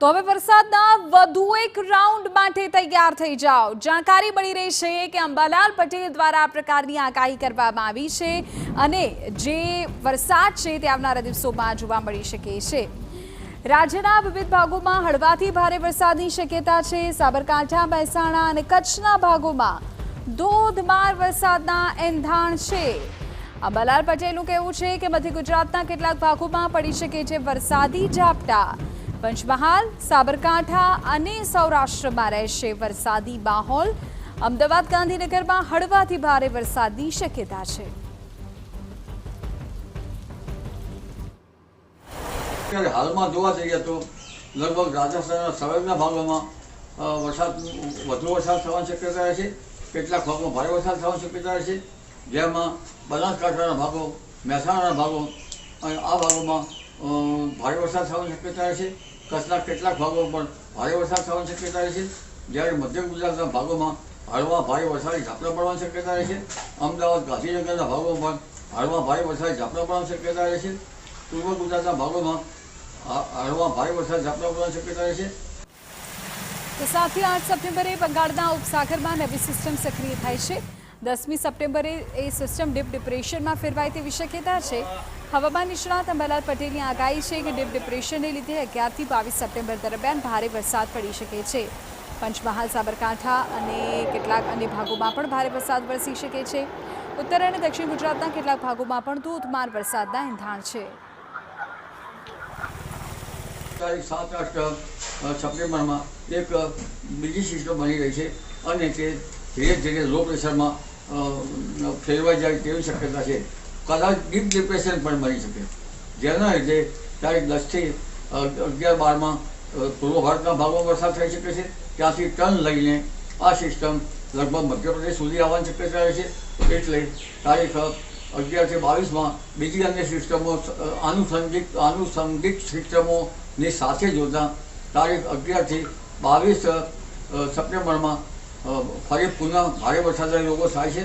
તો હવે વરસાદના વધુ એક રાઉન્ડ માટે તૈયાર થઈ જાઓ। જાણકારી મળી રહી છે કે અંબાલાલ પટેલ દ્વારા આ પ્રકારની આગાહી કરવામાં આવી છે અને જે વરસાદ છે તે આવનારા દિવસોમાં જોવા મળી શકે છે। રાજ્યના વિવિધ ભાગોમાં હળવાથી ભારે વરસાદની શક્યતા છે। સાબરકાંઠા, મહેસાણા અને કચ્છના ભાગોમાં ધોધમાર વરસાદના એંધાણ છે। અંબાલાલ પટેલનું કહેવું છે કે મધ્ય ગુજરાતના કેટલાક ભાગોમાં પડી શકે છે વરસાદી ઝાપટા। પંચમહાલ, સાબરકાંઠા અને સૌરાષ્ટ્રમાં રહેશે વરસાદી માહોલ। અમદાવાદ, ગાંધીનગરમાં હળવાથી ભારે વરસાદની શક્યતા છે। હાલમાં જોવા જઈએ તો લગભગ રાજસ્થાનના સર્વના ભાગોમાં વધુ વરસાદ થવાની શક્યતા રહે છે। કેટલાક ભાગોમાં ભારે વરસાદ થવાની શક્યતા રહે છે, જેમાં બનાસકાંઠાના ભાગો, મહેસાણાના ભાગો અને આ ભાગોમાં ભારે વરસાદ થવાની શક્યતા રહે છે। કચ્છના કેટલાક ભાગો પર ભારે વરસાદ થવાની શક્યતા રહે છે, જ્યારે મધ્ય ગુજરાતના ભાગોમાં હળવા ભારે વરસાદી ઝાપટા પડવાની શક્યતા રહે છે। અમદાવાદ, ગાંધીનગરના ભાગોમાં હળવા ભારે વરસાદી ઝાપટા પડવાની શક્યતા રહે છે। પૂર્વ ગુજરાતના ભાગોમાં હળવા ભારે વરસાદ ઝાપટા પડવાની શક્યતા રહે છે। તો 7 થી 8 સપ્ટેમ્બરે બંગાળના ઉપસાગરમાં નવી સિસ્ટમ સક્રિય થાય છે। 10મી સપ્ટેમ્બરે એ સિસ્ટમ ડીપ ડિપ્રેશનમાં ફેરવાય તેવી શક્યતા છે। હવામાન નિષ્ણાત અંબાલાલ પટેલની આગાહી છે કે ડીપ ડિપ્રેશનને લીધે 11 થી 22 સપ્ટેમ્બર દરમિયાન ભારે વરસાદ પડી શકે છે। પંચમહાલ, સાબરકાંઠા અને કેટલાક અન્ય ભાગોમાં પણ ભારે વરસાદ વરસી શકે છે। ઉત્તર અને દક્ષિણ ગુજરાતના કેટલાક ભાગોમાં પણ ધોધમાર વરસાદના એંધાણ છે। તારીખ 7-8 સપ્ટેમ્બરમાં એક બીજી સિસ્ટમ બની રહી છે અને તે ધીરે ધીરે લો પ્રેશરમાં ફેરવાઈ જાય તેવી શક્યતા છે। કદાચ ડીપ ડિપ્રેશન પણ બની શકે, જેના લીધે તારીખ 10 થી 11-12માં પૂર્વ ભારતના ભાગોમાં વરસાદ થઈ શકે છે। ત્યાંથી ટર્ન લઈને આ સિસ્ટમ લગભગ મધ્યપ્રદેશ સુધી આવવાની શક્યતા રહે છે। એટલે તારીખ 11 થી 22માં બીજી અન્ય સિસ્ટમો આનુષંગિક સિસ્ટમોની સાથે જોતા તારીખ 11 થી 22 સપ્ટેમ્બરમાં ફરી પુનઃ ભારે વરસાદના યોગો થાય છે।